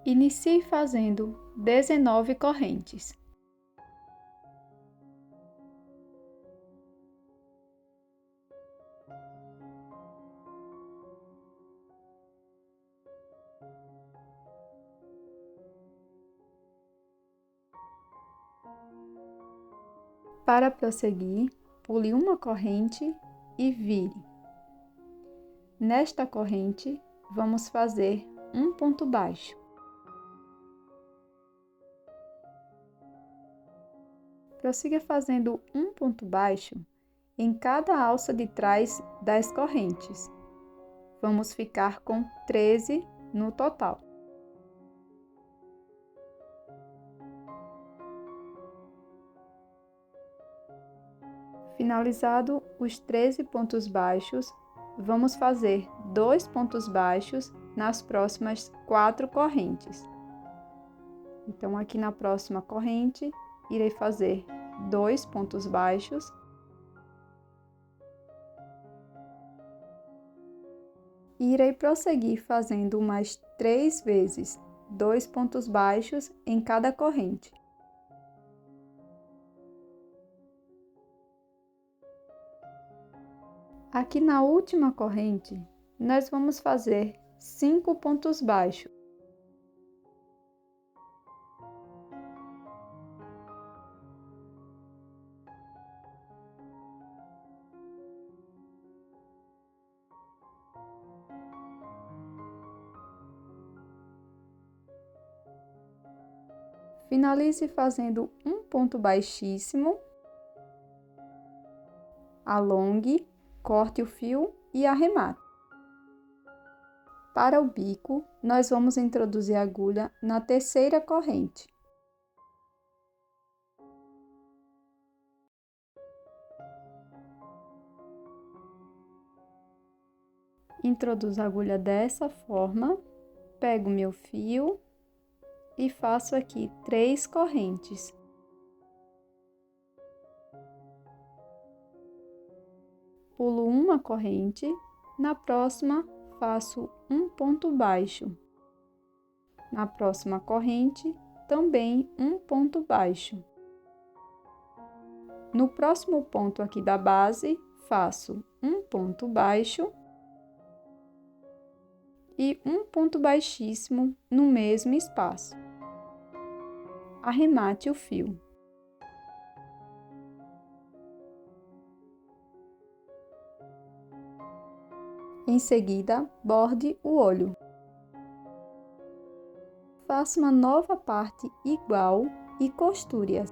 Inicie fazendo 19 correntes. Para prosseguir, pule uma corrente e vire. Nesta corrente, vamos fazer um ponto baixo. Prossiga fazendo um ponto baixo em cada alça de trás das correntes. Vamos ficar com 13 no total. Finalizado os 13 pontos baixos, vamos fazer 2 pontos baixos nas próximas 4 correntes. Então, aqui na próxima corrente, irei fazer 2 pontos baixos. E irei prosseguir fazendo mais 3 vezes 2 pontos baixos em cada corrente. Aqui na última corrente, nós vamos fazer 5 pontos baixos. Finalize fazendo um ponto baixíssimo, alongue, corte o fio e arremate. Para o bico, nós vamos introduzir a agulha na terceira corrente. Introduzo a agulha dessa forma, pego meu fio e faço aqui 3 correntes. Pulo uma corrente, na próxima faço um ponto baixo. Na próxima corrente, também um ponto baixo. No próximo ponto aqui da base, faço um ponto baixo e um ponto baixíssimo no mesmo espaço. Arremate o fio. Em seguida, borde o olho. Faça uma nova parte igual e costure-a.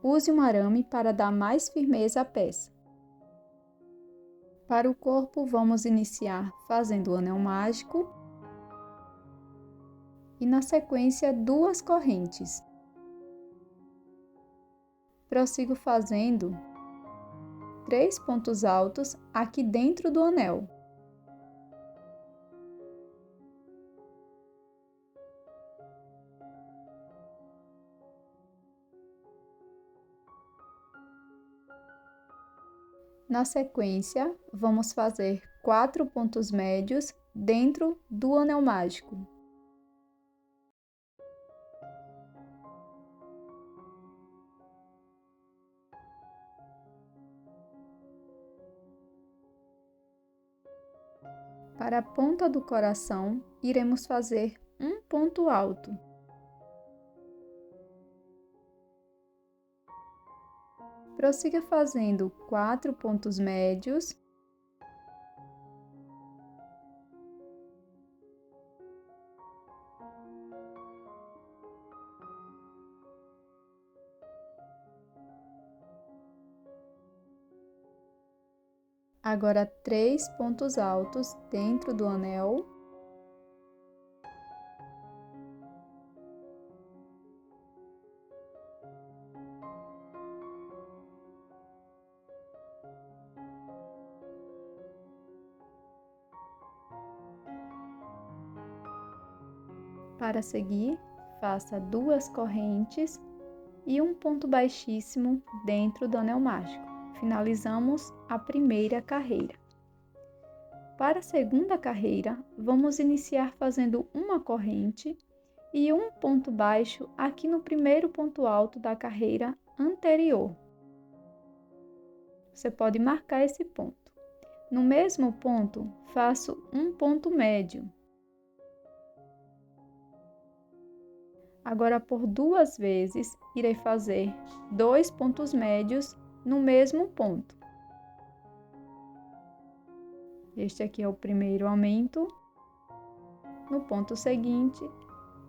Use um arame para dar mais firmeza à peça. Para o corpo, vamos iniciar fazendo o anel mágico e, na sequência, 2 correntes. Prossigo fazendo 3 pontos altos aqui dentro do anel. Na sequência, vamos fazer 4 pontos médios dentro do anel mágico. Para a ponta do coração, iremos fazer um ponto alto. Prossiga fazendo 4 pontos médios. Agora 3 pontos altos dentro do anel. Para seguir, faça 2 correntes e um ponto baixíssimo dentro do anel mágico. Finalizamos a primeira carreira. Para a segunda carreira, vamos iniciar fazendo uma corrente e um ponto baixo aqui no primeiro ponto alto da carreira anterior. Você pode marcar esse ponto. No mesmo ponto, faço um ponto médio. Agora, por 2 vezes, irei fazer 2 pontos médios no mesmo ponto. Este aqui é o primeiro aumento. No ponto seguinte,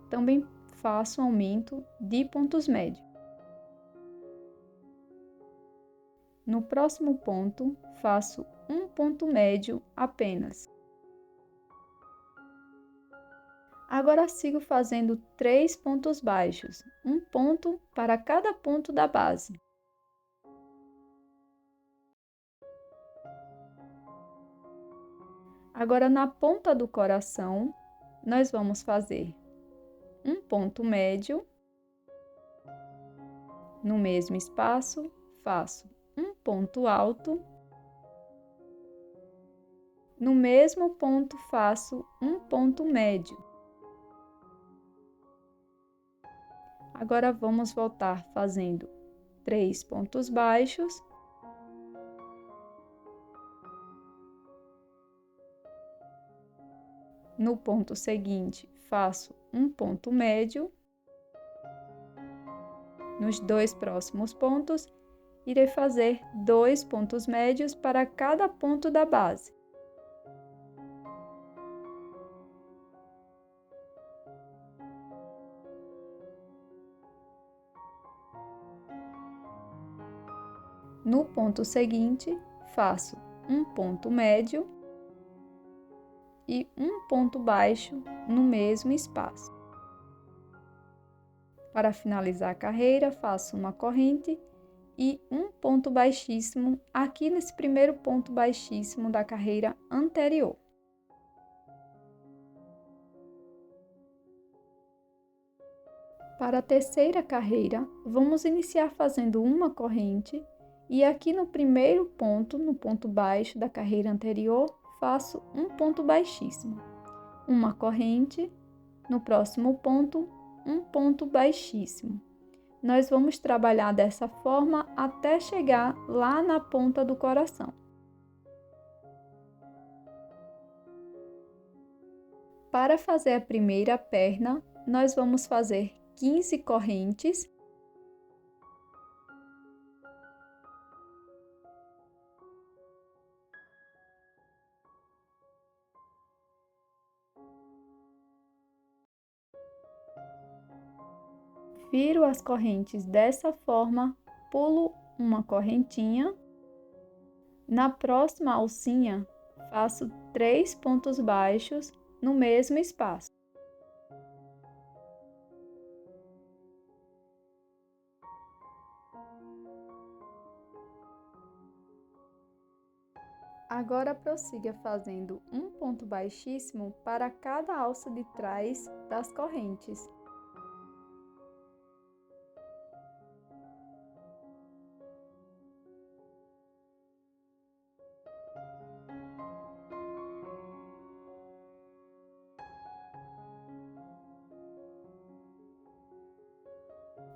também faço aumento de pontos médios. No próximo ponto, faço um ponto médio apenas. Agora sigo fazendo 3 pontos baixos, um ponto para cada ponto da base. Agora na ponta do coração, nós vamos fazer um ponto médio. No mesmo espaço, faço um ponto alto. No mesmo ponto, faço um ponto médio. Agora vamos voltar fazendo 3 pontos baixos. No ponto seguinte, faço um ponto médio. Nos 2 próximos pontos, irei fazer 2 pontos médios para cada ponto da base. No ponto seguinte, faço um ponto médio e um ponto baixo no mesmo espaço. Para finalizar a carreira, faço uma corrente e um ponto baixíssimo aqui nesse primeiro ponto baixíssimo da carreira anterior. Para a terceira carreira, vamos iniciar fazendo uma corrente e aqui no primeiro ponto, no ponto baixo da carreira anterior, faço um ponto baixíssimo. Uma corrente, no próximo ponto, um ponto baixíssimo. Nós vamos trabalhar dessa forma até chegar lá na ponta do coração. Para fazer a primeira perna, nós vamos fazer 15 correntes. Viro as correntes dessa forma, pulo uma correntinha. Na próxima alcinha, faço 3 pontos baixos no mesmo espaço. Agora prossiga fazendo um ponto baixíssimo para cada alça de trás das correntes.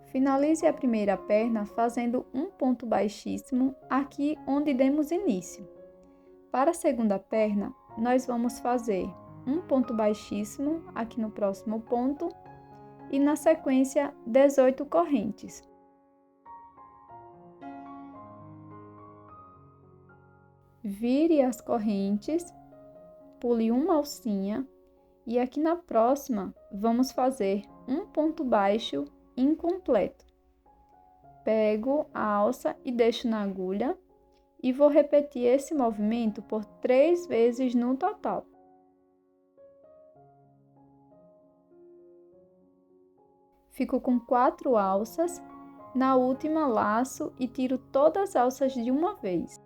Finalize a primeira perna fazendo um ponto baixíssimo aqui onde demos início. Para a segunda perna, nós vamos fazer um ponto baixíssimo aqui no próximo ponto e na sequência 18 correntes. Vire as correntes, pule uma alcinha e aqui na próxima vamos fazer um ponto baixo incompleto. Pego a alça e deixo na agulha e vou repetir esse movimento por 3 vezes no total. Fico com 4 alças, na última laço e tiro todas as alças de uma vez.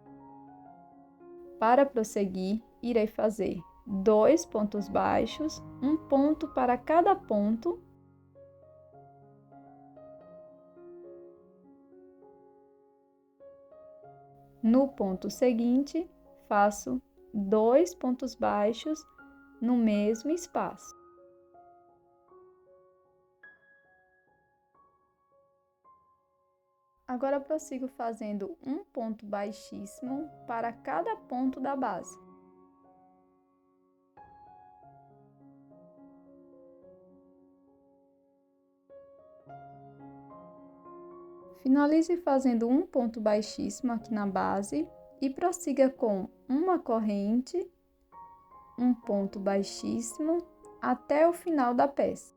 Para prosseguir, irei fazer 2 pontos baixos, um ponto para cada ponto. No ponto seguinte, faço 2 pontos baixos no mesmo espaço. Agora prossigo fazendo um ponto baixíssimo para cada ponto da base. Finalize fazendo um ponto baixíssimo aqui na base e prossiga com uma corrente, um ponto baixíssimo até o final da peça.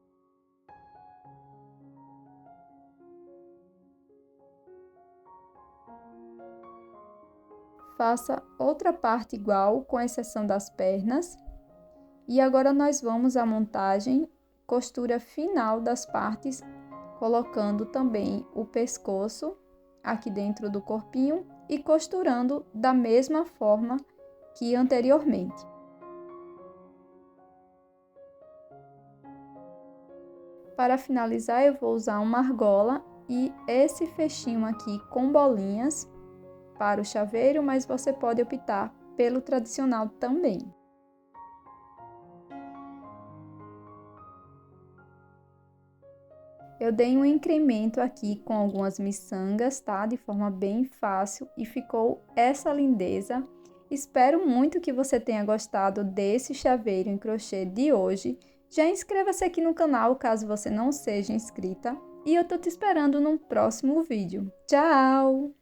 Faça outra parte igual, com exceção das pernas. E agora nós vamos à montagem, costura final das partes, colocando também o pescoço aqui dentro do corpinho e costurando da mesma forma que anteriormente. Para finalizar, eu vou usar uma argola e esse fechinho aqui com bolinhas para o chaveiro, mas você pode optar pelo tradicional também. Eu dei um incremento aqui com algumas miçangas, tá? De forma bem fácil e ficou essa lindeza. Espero muito que você tenha gostado desse chaveiro em crochê de hoje. Já inscreva-se aqui no canal caso você não seja inscrita. E eu tô te esperando num próximo vídeo. Tchau!